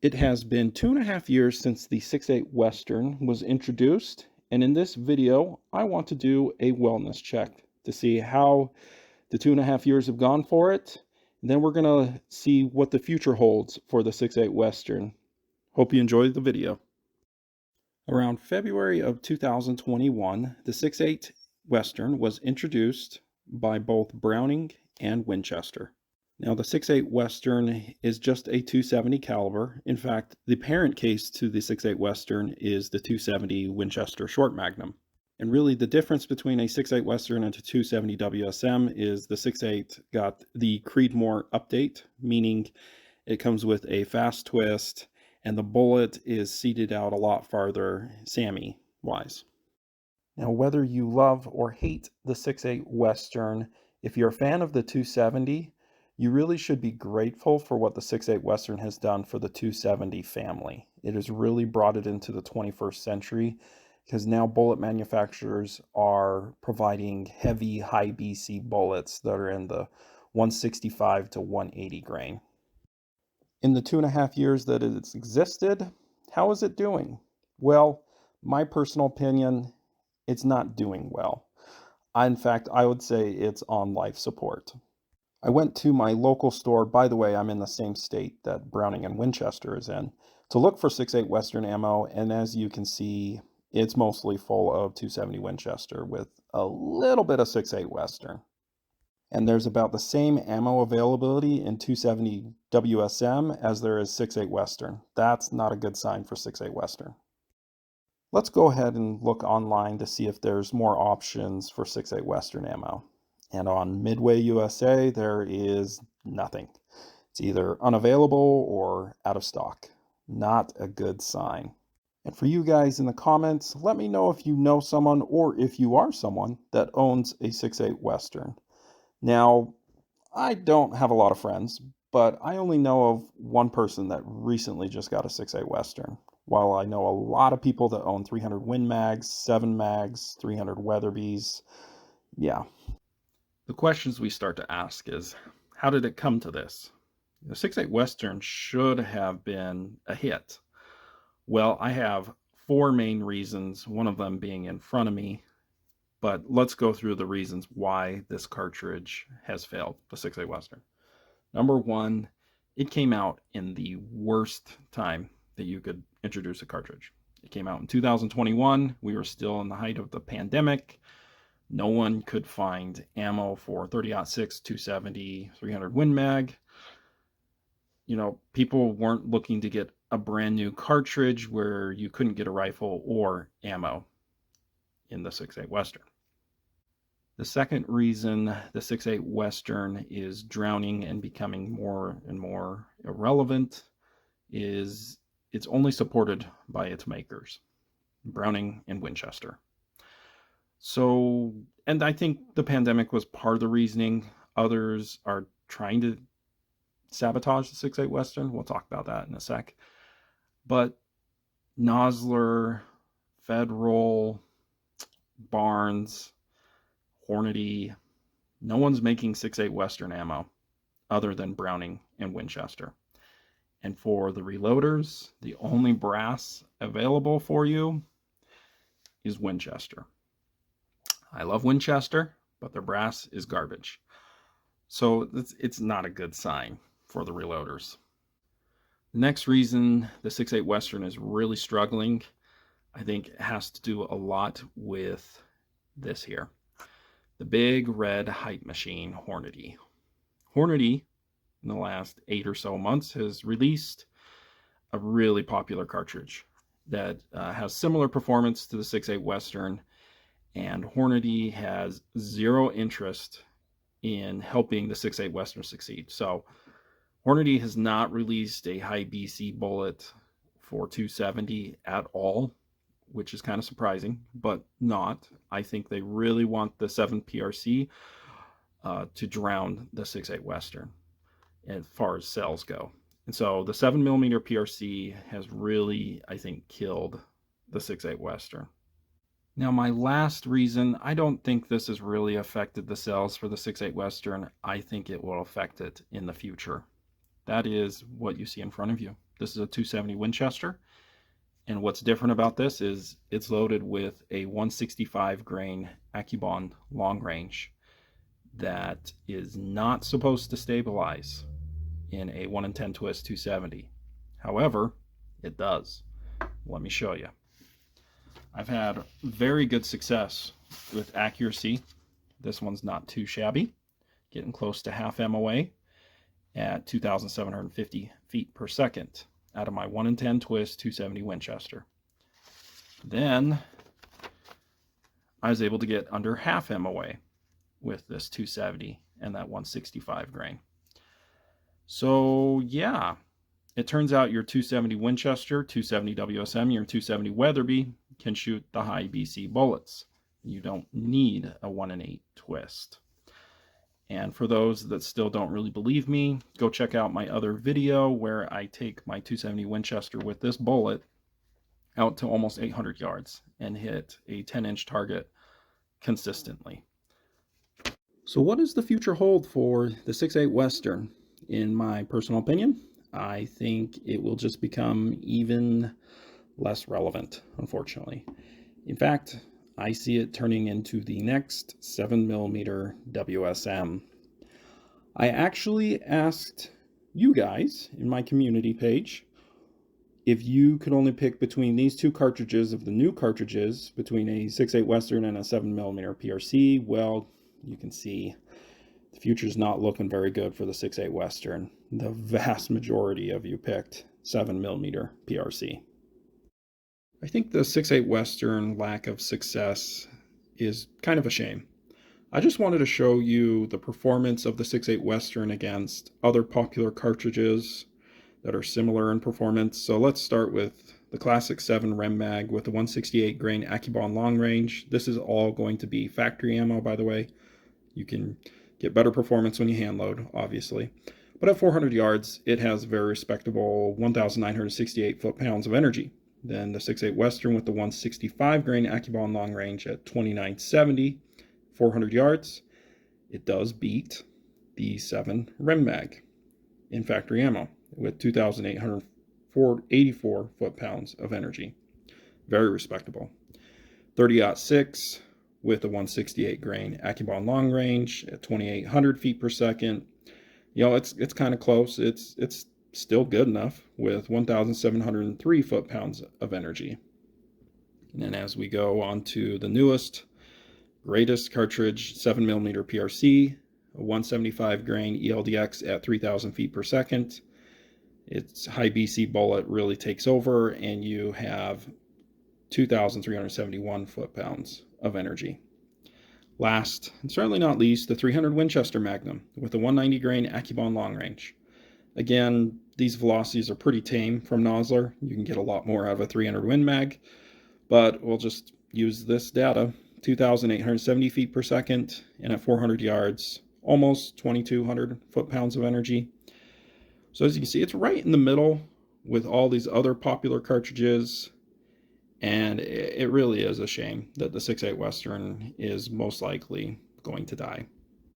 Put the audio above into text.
It has been 2.5 years since the 6.8 Western was introduced, and in this video, I want to do a wellness check to see how the 2.5 years have gone for it. And then we're gonna see what the future holds for the 6.8 Western. Hope you enjoyed the video. Around February of 2021, the 6.8 Western was introduced by both Browning and Winchester. Now, the 6.8 Western is just a 270 caliber. In fact, the parent case to the 6.8 Western is the 270 Winchester Short Magnum. And really, the difference between a 6.8 Western and a 270 WSM is the 6.8 got the Creedmoor update, meaning it comes with a fast twist, and the bullet is seated out a lot farther SAAMI-wise. Now, whether you love or hate the 6.8 Western, if you're a fan of the 270, you really should be grateful for what the 6.8 Western has done for the 270 family. It has really brought it into the 21st century because now bullet manufacturers are providing heavy, high BC bullets that are in the 165 to 180 grain. In the 2.5 years that it's existed, how is it doing? Well, my personal opinion, it's not doing well. In fact, I would say it's on life support. I went to my local store, by the way, I'm in the same state that Browning and Winchester is in, to look for 6.8 Western ammo, and as you can see, it's mostly full of 270 Winchester with a little bit of 6.8 Western. And there's about the same ammo availability in 270 WSM as there is 6.8 Western. That's not a good sign for 6.8 Western. Let's go ahead and look online to see if there's more options for 6.8 Western ammo. And on Midway USA, there is nothing. It's either unavailable or out of stock. Not a good sign. And for you guys in the comments, let me know if you know someone or if you are someone that owns a 6.8 Western. Now, I don't have a lot of friends, but I only know of one person that recently just got a 6.8 Western. While I know a lot of people that own 300 Win Mags, 7 Mags, 300 Weatherbys, yeah. The questions we start to ask is, how did it come to this? The 6.8 Western should have been a hit. Well, I have 4 main reasons, one of them being in front of me, but let's go through the reasons why this cartridge has failed, the 6.8 Western. Number 1, it came out in the worst time that you could introduce a cartridge. It came out in 2021. We were still in the height of the pandemic. No one could find ammo for 30-06, 270, 300 Win Mag. You know, people weren't looking to get a brand new cartridge where you couldn't get a rifle or ammo in the 6.8 Western. The second reason the 6.8 Western is drowning and becoming more and more irrelevant is it's only supported by its makers, Browning and Winchester. So, and I think the pandemic was part of the reasoning. Others are trying to sabotage the 6.8 Western. We'll talk about that in a sec. But Nosler, Federal, Barnes, Hornady, no one's making 6.8 Western ammo other than Browning and Winchester. And for the reloaders, the only brass available for you is Winchester. I love Winchester, but their brass is garbage. So it's not a good sign for the reloaders. The next reason the 6.8 Western is really struggling, I think it has to do a lot with this here. The big red hype machine, Hornady. Hornady, in the last 8 or so months, has released a really popular cartridge that has similar performance to the 6.8 Western, and Hornady has zero interest in helping the 6.8 Western succeed. So Hornady has not released a high BC bullet for 270 at all, which is kind of surprising, but not. I think they really want the 7 PRC to drown the 6.8 Western as far as sales go. And so the 7mm PRC has really, I think, killed the 6.8 Western. Now, my last reason, I don't think this has really affected the sales for the 6.8 Western. I think it will affect it in the future. That is what you see in front of you, This is a 270 Winchester. And what's different about this is it's loaded with a 165 grain AccuBond long range that is not supposed to stabilize in a 1 in 10 twist 270. However, it does. Let me show you. I've had very good success with accuracy. This one's not too shabby, getting close to half MOA at 2,750 feet per second out of my 1 in 10 twist 270 Winchester. Then I was able to get under half MOA with this 270 and that 165 grain. So yeah, it turns out your 270 Winchester, 270 WSM, your 270 Weatherby can shoot the high BC bullets. You don't need a 1 in 8 twist. And for those that still don't really believe me, go check out my other video where I take my 270 Winchester with this bullet out to almost 800 yards and hit a 10-inch target consistently. So what does the future hold for the 6.8 Western? In my personal opinion, I think it will just become even less relevant, unfortunately. In fact, I see it turning into the next 7mm WSM. I actually asked you guys in my community page if you could only pick between these two cartridges of the new cartridges, between a 6.8 Western and a 7mm PRC. Well, you can see the future's not looking very good for the 6.8 Western. The vast majority of you picked 7mm PRC. I think the 6.8 Western lack of success is kind of a shame. I just wanted to show you the performance of the 6.8 Western against other popular cartridges that are similar in performance. So let's start with the classic 7 Rem Mag with the 168 grain AccuBond long range. This is all going to be factory ammo, by the way. You can get better performance when you hand load, obviously. But at 400 yards, it has very respectable 1,968 foot-pounds of energy. Then the 6.8 Western with the 165 grain AccuBond long range at 2,970, 400 yards. It does beat the 7 Rem Mag in factory ammo with 2,884 foot-pounds of energy. Very respectable. 30-06 with a 168 grain AccuBond long range at 2,800 feet per second. You know, it's kind of close. It's still good enough with 1,703 foot-pounds of energy. And then as we go on to the newest, greatest cartridge, 7mm PRC, a 175 grain ELDX at 3,000 feet per second. Its high BC bullet really takes over, and you have 2,371 foot-pounds of energy. Last, and certainly not least, the 300 Winchester Magnum with the 190 grain AccuBond long range. Again, these velocities are pretty tame from Nosler. You can get a lot more out of a 300 Win Mag, but we'll just use this data. 2,870 feet per second, and at 400 yards, almost 2,200 foot-pounds of energy. So as you can see, it's right in the middle with all these other popular cartridges, and it really is a shame that the 6.8 Western is most likely going to die.